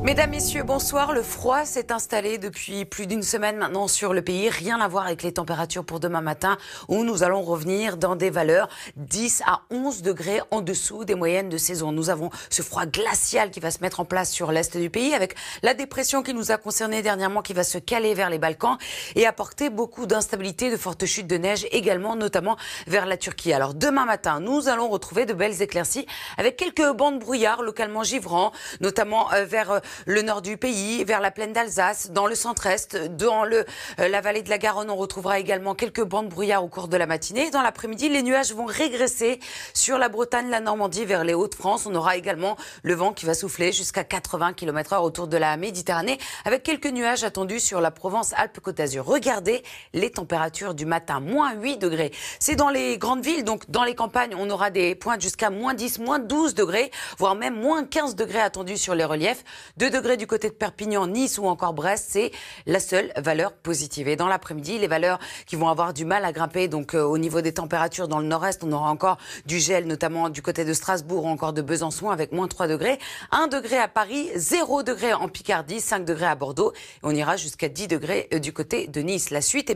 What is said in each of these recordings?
Mesdames, Messieurs, bonsoir. Le froid s'est installé depuis plus d'une semaine maintenant sur le pays. Rien à voir avec les températures pour demain matin où nous allons revenir dans des valeurs 10 à 11 degrés en dessous des moyennes de saison. Nous avons ce froid glacial qui va se mettre en place sur l'est du pays avec la dépression qui nous a concernés dernièrement qui va se caler vers les Balkans et apporter beaucoup d'instabilité, de fortes chutes de neige également, notamment vers la Turquie. Alors demain matin, nous allons retrouver de belles éclaircies avec quelques bancs de brouillard localement givrants, notamment vers le nord du pays, vers la plaine d'Alsace, dans le centre-est, dans la vallée de la Garonne. On retrouvera également quelques bancs de brouillard au cours de la matinée. Dans l'après-midi, les nuages vont régresser sur la Bretagne, la Normandie, vers les Hauts-de-France. On aura également le vent qui va souffler jusqu'à 80 km/h autour de la Méditerranée, avec quelques nuages attendus sur la Provence-Alpes-Côte d'Azur. Regardez les températures du matin, moins 8 degrés. C'est dans les grandes villes, donc dans les campagnes, on aura des pointes jusqu'à moins 10, moins 12 degrés, voire même moins 15 degrés attendus sur les reliefs. 2 degrés du côté de Perpignan, Nice ou encore Brest, c'est la seule valeur positive. Et dans l'après-midi, les valeurs qui vont avoir du mal à grimper, donc au niveau des températures dans le nord-est, on aura encore du gel, notamment du côté de Strasbourg ou encore de Besançon avec moins 3 degrés. 1 degré à Paris, 0 degré en Picardie, 5 degrés à Bordeaux. Et on ira jusqu'à 10 degrés du côté de Nice. La suite,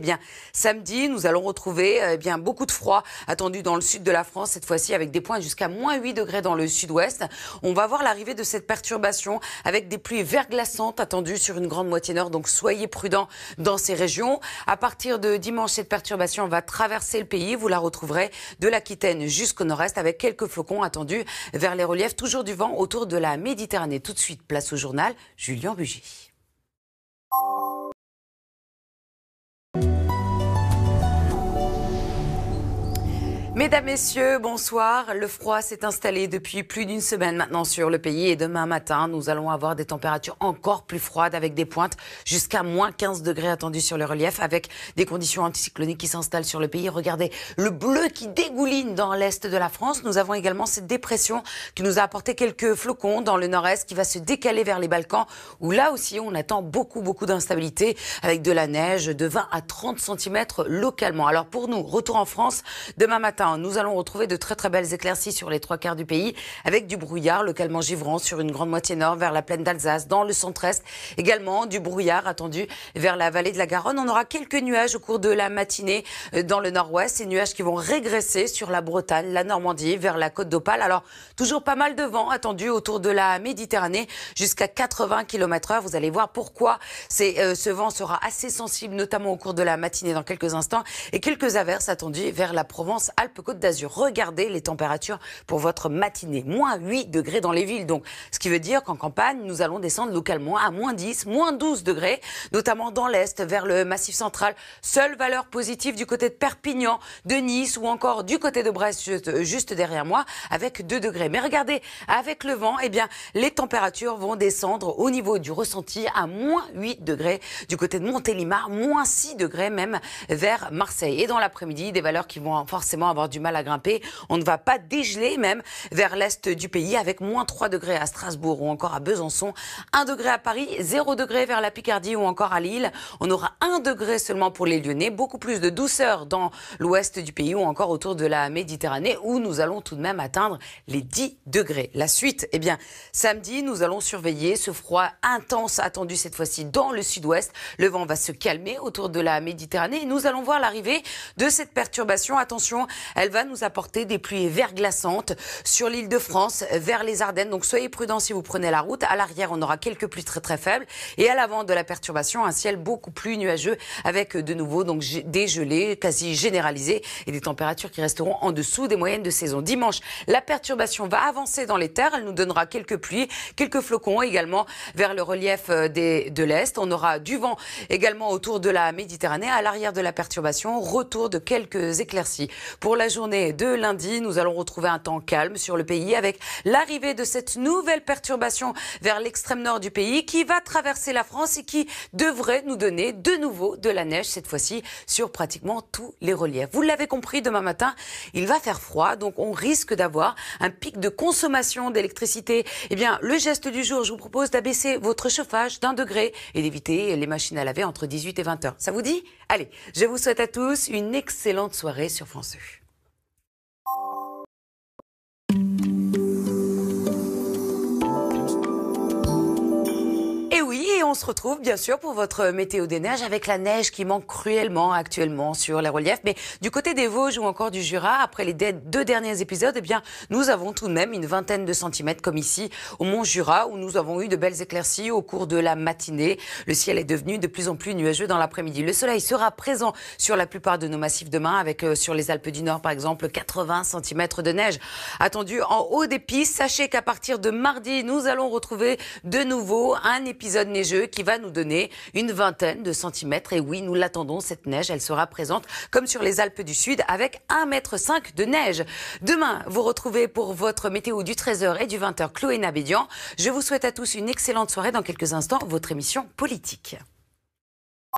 samedi, nous allons retrouver beaucoup de froid attendu dans le sud de la France, cette fois-ci avec des points jusqu'à moins 8 degrés dans le sud-ouest. On va voir l'arrivée de cette perturbation avec des pluies verglaçantes attendues sur une grande moitié nord, donc soyez prudents dans ces régions. À partir de dimanche, cette perturbation va traverser le pays. Vous la retrouverez de l'Aquitaine jusqu'au nord-est avec quelques flocons attendus vers les reliefs. Toujours du vent autour de la Méditerranée. Tout de suite, place au journal, Julien Bugy. Mesdames, Messieurs, bonsoir. Le froid s'est installé depuis plus d'une semaine maintenant sur le pays et demain matin, nous allons avoir des températures encore plus froides avec des pointes jusqu'à moins 15 degrés attendus sur le relief avec des conditions anticycloniques qui s'installent sur le pays. Regardez le bleu qui dégouline dans l'est de la France. Nous avons également cette dépression qui nous a apporté quelques flocons dans le nord-est qui va se décaler vers les Balkans où là aussi on attend beaucoup d'instabilité avec de la neige de 20 à 30 cm localement. Alors pour nous, retour en France demain matin. Nous allons retrouver de très belles éclaircies sur les 3 quarts du pays avec du brouillard localement givrant sur une grande moitié nord vers la plaine d'Alsace, dans le centre-est. Également du brouillard attendu vers la vallée de la Garonne. On aura quelques nuages au cours de la matinée dans le nord-ouest. Ces nuages qui vont régresser sur la Bretagne, la Normandie, vers la côte d'Opale. Alors toujours pas mal de vent attendu autour de la Méditerranée jusqu'à 80 km/h. Vous allez voir pourquoi ce vent sera assez sensible, notamment au cours de la matinée dans quelques instants. Et quelques averses attendues vers la Provence-Alpes-Côte d'Azur. Regardez les températures pour votre matinée. Moins 8 degrés dans les villes. Donc, ce qui veut dire qu'en campagne, nous allons descendre localement à moins 10, moins 12 degrés, notamment dans l'Est, vers le Massif central. Seule valeur positive du côté de Perpignan, de Nice ou encore du côté de Brest, juste derrière moi, avec 2 degrés. Mais regardez, avec le vent, les températures vont descendre au niveau du ressenti à moins 8 degrés du côté de Montélimar, moins 6 degrés même vers Marseille. Et dans l'après-midi, des valeurs qui vont forcément avoir du mal à grimper. On ne va pas dégeler même vers l'est du pays avec moins 3 degrés à Strasbourg ou encore à Besançon, 1 degré à Paris, 0 degré vers la Picardie ou encore à Lille. On aura 1 degré seulement pour les Lyonnais, beaucoup plus de douceur dans l'ouest du pays ou encore autour de la Méditerranée où nous allons tout de même atteindre les 10 degrés. La suite, samedi, nous allons surveiller ce froid intense attendu cette fois-ci dans le sud-ouest. Le vent va se calmer autour de la Méditerranée et nous allons voir l'arrivée de cette perturbation. Attention, elle va nous apporter des pluies verglaçantes sur l'île de France, vers les Ardennes. Donc soyez prudents si vous prenez la route. À l'arrière, on aura quelques pluies très faibles. Et à l'avant de la perturbation, un ciel beaucoup plus nuageux avec de nouveau des gelées quasi généralisées et des températures qui resteront en dessous des moyennes de saison. Dimanche, la perturbation va avancer dans les terres. Elle nous donnera quelques pluies, quelques flocons également vers le relief de l'Est. On aura du vent également autour de la Méditerranée. À l'arrière de la perturbation, retour de quelques éclaircies. Pour la journée de lundi, nous allons retrouver un temps calme sur le pays avec l'arrivée de cette nouvelle perturbation vers l'extrême nord du pays qui va traverser la France et qui devrait nous donner de nouveau de la neige, cette fois-ci sur pratiquement tous les reliefs. Vous l'avez compris, demain matin, il va faire froid, donc on risque d'avoir un pic de consommation d'électricité. Le geste du jour, je vous propose d'abaisser votre chauffage d'1 degré et d'éviter les machines à laver entre 18 et 20 heures. Ça vous dit? Allez, je vous souhaite à tous une excellente soirée sur France 2. on se retrouve bien sûr pour votre météo des neiges avec la neige qui manque cruellement actuellement sur les reliefs. Mais du côté des Vosges ou encore du Jura, après les deux derniers épisodes, eh bien, nous avons tout de même une vingtaine de centimètres comme ici au Mont Jura où nous avons eu de belles éclaircies au cours de la matinée. Le ciel est devenu de plus en plus nuageux dans l'après-midi. Le soleil sera présent sur la plupart de nos massifs demain avec sur les Alpes du Nord par exemple 80 centimètres de neige attendus en haut des pistes. Sachez qu'à partir de mardi, nous allons retrouver de nouveau un épisode neigeux qui va nous donner une vingtaine de centimètres. Et oui, nous l'attendons, cette neige, elle sera présente comme sur les Alpes du Sud avec 1,5 m de neige. Demain, vous retrouvez pour votre météo du 13h et du 20h Chloé Nabédian. Je vous souhaite à tous une excellente soirée. Dans quelques instants, votre émission politique.